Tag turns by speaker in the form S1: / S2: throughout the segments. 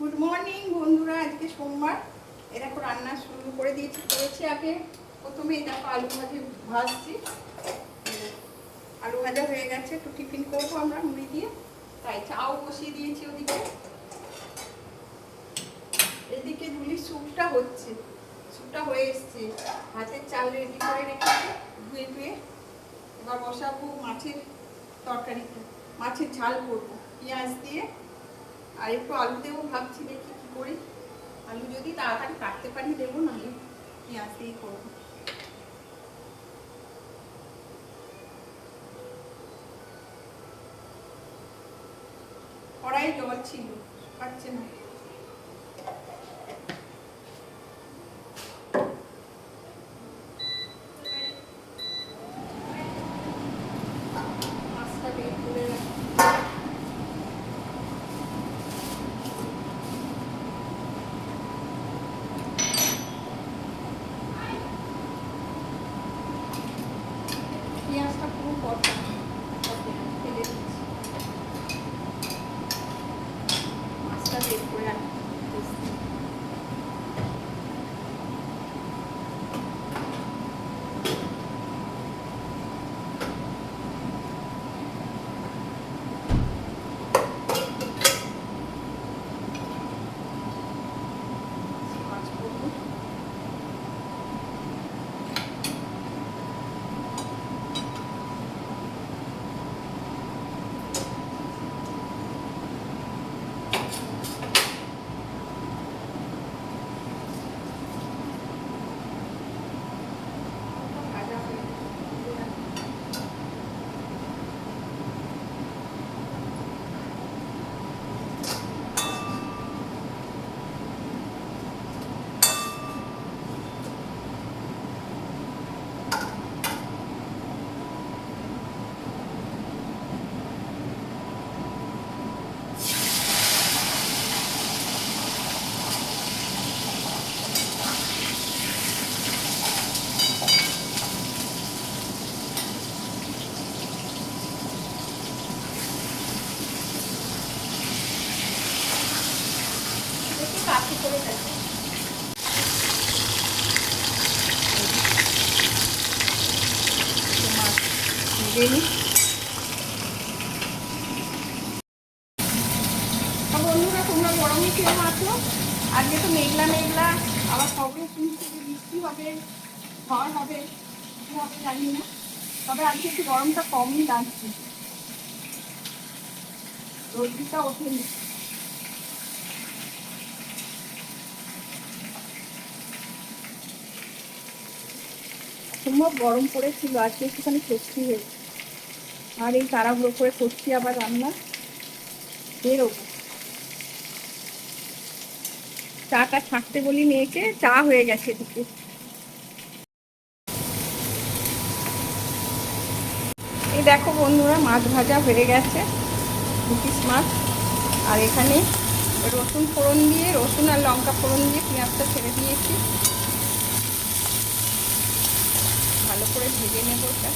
S1: Good morning বন্ধুরা, আজকে সোমবার। এরকম রান্না শুরু করে করেছি আগে। প্রথমে দেখো আলু ভাজছি। আলু ভাজা হয়ে গেছে, একটু টিফিন করবো আমরা মুড়ি দিয়ে, তাই চাও বসিয়ে দিয়েছি ওদিকে। এদিকে ধুলির স্যুপটা হচ্ছে, স্যুপটা হয়ে এসছে। ভাতের চাল রেডি করে রেখেছি ধুয়ে ধুয়ে। এবার বসাবো মাছের তরকারিটা, মাছের ঝাল করবো পেঁয়াজ দিয়ে, আর একটু আলু দেবো ভাবছি, দেখি কি করি। আলু যদি তাড়াতাড়ি কাটতে পারি দেবো, নাহলে পেঁয়াজ দিয়ে করবো। কড়াইয়ে জল ছিল, পাচ্ছে না। মাছটা বের করে রাখি। পেঁয়াজটা পুরো কটা ফেলে দিচ্ছি, মাছটা বের করে রাখি। কাশি করে থাকে। বন্ধুরা, তোমরা গরমে কেমন আছো? আজকে তো মেঘলা মেঘলা, আবার খবরে শুনছি যে বৃষ্টি হবে, ঝড় হবে, কি হবে জানি না। তবে আজকে একটু গরমটা কমই লাগছে, রোদ্দুরটা ওঠেনি। সম্ভব গরম পড়েছিল, আজকে একটুখানি স্বস্তি হয়েছে। আর এই তাড়াহুড়ো করে করছি আবার রান্না, বেরোবো। চাটা থাকতে বলি মেয়েকে, চা হয়ে গেছে এদিকে। এই দেখো বন্ধুরা, মাছ ভাজা হয়ে গেছে, রুটিস মাছ। আর এখানে রসুন ফোড়ন দিয়ে, রসুন আর লঙ্কা ফোড়ন দিয়ে পেঁয়াজটা ছেড়ে দিয়েছি, ভালো করে ভেজে নেব ওটা।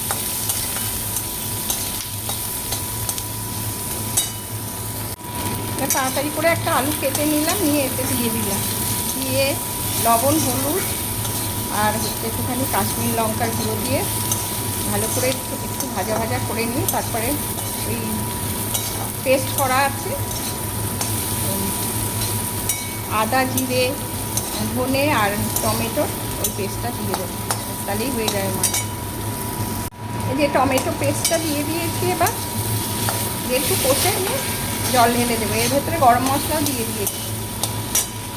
S1: তাড়াতাড়ি করে একটা আলু কেটে নিলাম, নিয়ে এতে দিয়ে দিলাম, দিয়ে লবণ হলুদ আর একটুখানি কাশ্মীরি লঙ্কার গুঁড়ো দিয়ে ভালো করে একটু ভাজা ভাজা করে নিয়ে তারপরে ওই পেস্ট করা আছে আদা জিরে ধনে আর টমেটোর ওই পেস্টটা দিয়ে দেবো, তাহলেই হয়ে যায় মাছ। এই যে টমেটো পেস্টটা দিয়ে দিয়েছি, এবার একটু কষে নিয়ে জল ঢেলে দেবো। এর ভেতরে গরম মশলাও দিয়ে দিয়েছি।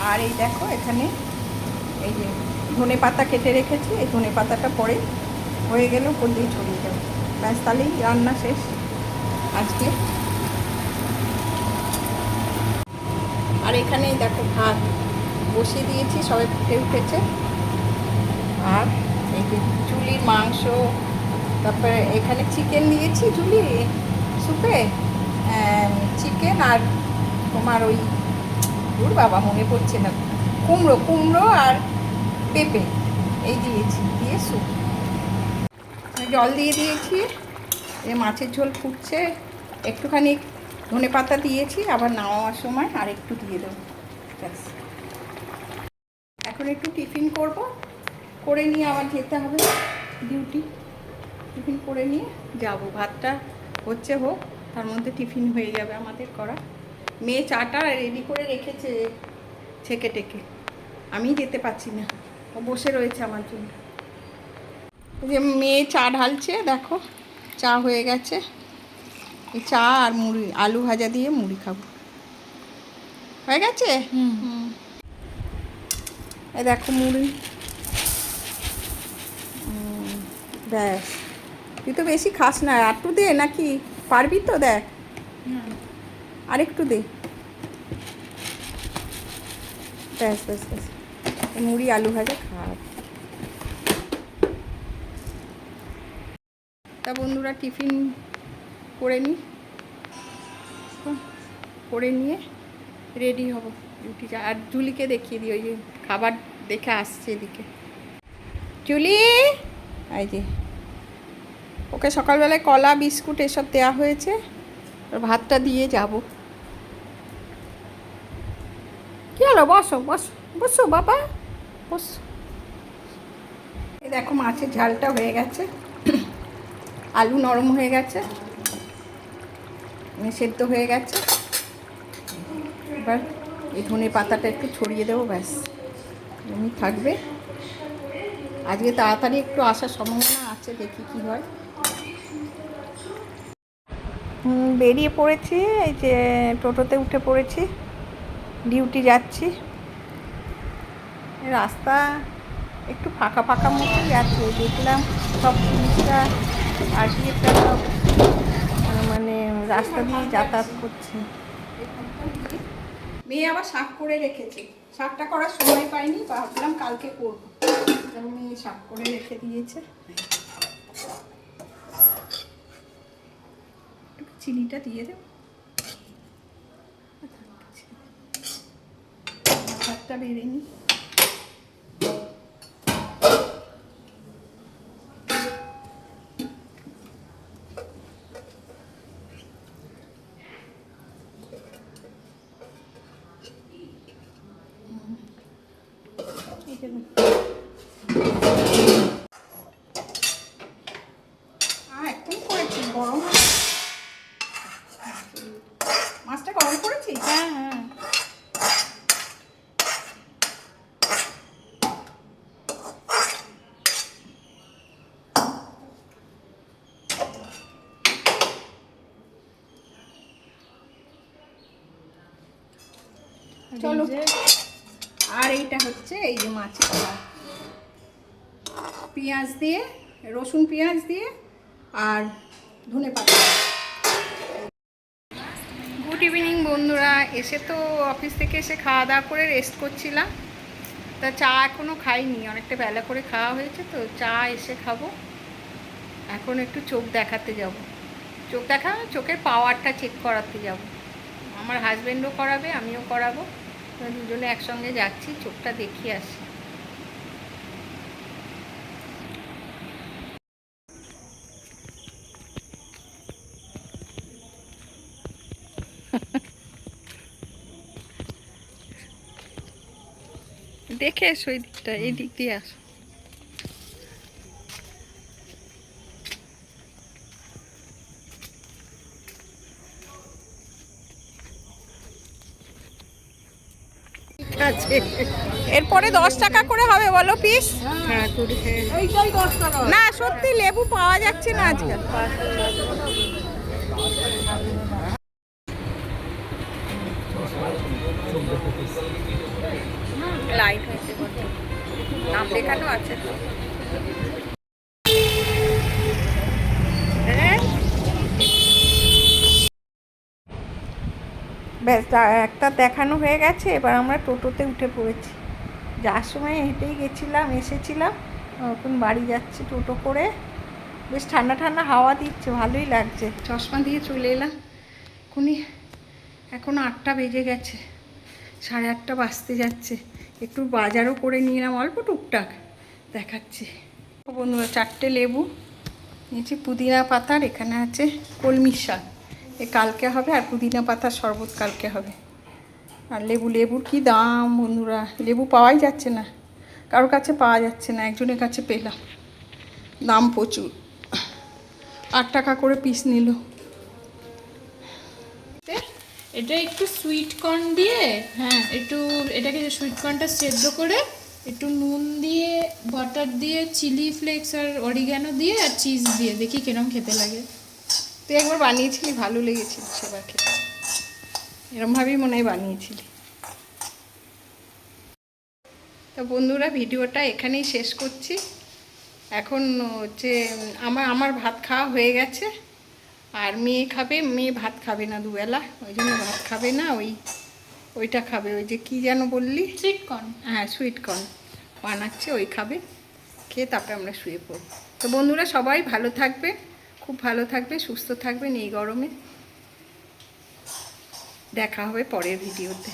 S1: আর এই দেখো এখানে এই যে ধনে পাতা কেটে রেখেছি, এই ধনে পাতাটা পরে হয়ে গেলেও উপর দিয়ে ছড়িয়ে দেবো, ব্যাস তাহলেই রান্না শেষ আজকে। আর এখানে দেখো ভাত বসিয়ে দিয়েছি, সবে ফুটে উঠেছে। আর এই যে চুলির মাংস, তারপরে এখানে চিকেন দিয়েছি চুলি স্যুপে, চিকেন আর তোমার ওই ওর বাবা মনে পড়ছে না, কুমড়ো আর পেঁপে এই দিয়েছি, দিয়ে স্যুপ। জল দিয়ে দিয়েছি, মাছের ঝোল ফুটছে, একটুখানি ধনে পাতা দিয়েছি, আবার নামাবার সময় আর একটু দিয়ে দেবো, ব্যাস। এখন একটু টিফিন করব, করে নিয়ে আবার যেতে হবে ডিউটি। টিফিন করে নিয়ে যাব, ভাতটা হচ্ছে হোক, তার মধ্যে টিফিন হয়ে যাবে আমাদের করা। মেয়ে চাটা রেডি করে রেখেছে ছেঁকে টেকে, আমি যেতে পারছি না, ও বসে রয়েছে আমার জন্য। যে মেয়ে চা ঢালছে, দেখো চা হয়ে গেছে। এই চা আর মুড়ি, আলু ভাজা দিয়ে মুড়ি খাবো। হয়ে গেছে? এই দেখো মুড়ি। ব্যাস, তুই তো বেশি খাস না, একটু দে নাকি, পারবি তো? দেখ আরেকটু দে। ব্যাস ব্যাস ব্যাস, মুড়ি আলু ভাজা খাওয়া। তা বন্ধুরা, টিফিন করে নিই, করে নিয়ে রেডি হব ডিউটি যা। আর জুলিকে দেখিয়ে দিই, ওই যে খাবার দেখে আসছে এদিকে। জুলি, এই যে ওকে সকালবেলায় কলা বিস্কুট এসব দেওয়া হয়েছে, আর ভাতটা দিয়ে যাব। কী হলো? বসো বসো বসো বাবা, বসো। এই দেখো মাছের ঝালটা হয়ে গেছে, আলু নরম হয়ে গেছে, সেদ্ধ হয়ে গেছে। এবার এই ধনে পাতাটা একটু ছড়িয়ে দেবো, ব্যাস এমনি থাকবে। আজকে তাড়াতাড়ি একটু আসার সম্ভাবনা আছে, দেখি কি হয়। বেরিয়ে পড়েছি, এই যে টোটোতে উঠে পড়েছি, ডিউটি যাচ্ছি। রাস্তা একটু ফাঁকা ফাঁকা মতোই আছে, দেখলাম সব জিনিসটা আরটিএফটা সব মানে রাস্তা দিয়ে যাতায়াত করছে। মেয়ে আবার শাক করে রেখেছে, শাকটা করার সময় পাইনি, ভাবলাম কালকে করবো, মেয়ে শাক করে রেখে দিয়েছে। চিনিটা দিয়ে দেব, ভাতটা বেড়ে নিই। এখন করেছি গরম, মাছটা গরম করেছি। হ্যাঁ হ্যাঁ, চলো। আর এইটা হচ্ছে এই যে মাছের ঝাল, পেঁয়াজ দিয়ে, রসুন পেঁয়াজ দিয়ে আর ধনে পাতা। গুড ইভিনিং বন্ধুরা, এসে তো অফিস থেকে এসে খাওয়া দাওয়া করে রেস্ট করছিলাম। তা চা এখনও খাইনি, অনেকটা বেলা করে খাওয়া হয়েছে তো, চা এসে খাবো। এখন একটু চোখ দেখাতে যাব, চোখ দেখা চোখের পাওয়ারটা চেক করাতে যাব। আমার হাজব্যান্ডও করাবে, আমিও করাবো, দুজনে একসঙ্গে যাচ্ছি, চোখটা দেখিয়ে আসি। দেখে এসো এই দিকটা, এই দিক দিয়ে আসো। ঠিক আছে, এরপরে 10 টাকা করে হবে বলো পিস? না সত্যি লেবু পাওয়া যাচ্ছে না আজকাল। লাইট হয়েছে, নাম দেখানো আছে তো। ব্যাস একটা দেখানো হয়ে গেছে, এবার আমরা টোটোতে উঠে পড়েছি। যাওয়ার সময় হেঁটেই গেছিলাম, এসেছিলাম, এখন বাড়ি যাচ্ছি টোটো করে। বেশ ঠান্ডা ঠান্ডা হাওয়া দিচ্ছে, ভালোই লাগছে। চশমা দিয়ে চলে এলাম, এখন 8টা বেজে গেছে, 8:30 বাজতে যাচ্ছে। একটু বাজারও করে নিলাম, অল্প টুকটাক দেখাচ্ছি। বন্ধুরা 4টে লেবু নিয়েছি, পুদিনা পাতার, এখানে আছে কলমির শাক, এ কালকে হবে, আর পুদিনা পাতার শরবত কালকে হবে। আর লেবুর কি দাম বন্ধুরা, লেবু পাওয়াই যাচ্ছে না, কারোর কাছে পাওয়া যাচ্ছে না, একজনের কাছে পেলাম, দাম প্রচুর, 8 টাকা করে পিস নিল।
S2: এটা একটু সুইট কর্ন দিয়ে, হ্যাঁ একটু এটাকে সুইট কর্নটা সেদ্ধ করে একটু নুন দিয়ে বাটার দিয়ে চিলি ফ্লেক্স আর অরিগ্যানো দিয়ে আর চিজ দিয়ে দেখি কিরম খেতে লাগে।
S1: তুই একবার বানিয়েছিলি, ভালো লেগেছিল সেবার খেতে, এরমভাবেই মনে হয় বানিয়েছিলি। তো বন্ধুরা ভিডিওটা এখানেই শেষ করছি। এখন হচ্ছে আমার ভাত খাওয়া হয়ে গেছে, আর মেয়ে খাবে, মেয়ে ভাত খাবে না দুবেলা, ওই জন্য ভাত খাবে না, ওইটা খাবে, ওই যে কী যেন বললি,
S2: সুইট কর্ন।
S1: হ্যাঁ সুইট কর্ন বানাচ্ছে, ওই খাবে, খেয়ে তারপরে আমরা শুয়ে পড়ব। তো বন্ধুরা সবাই ভালো থাকবে, খুব ভালো থাকবে, সুস্থ থাকবেন এই গরমে। দেখা হবে পরের ভিডিওতে।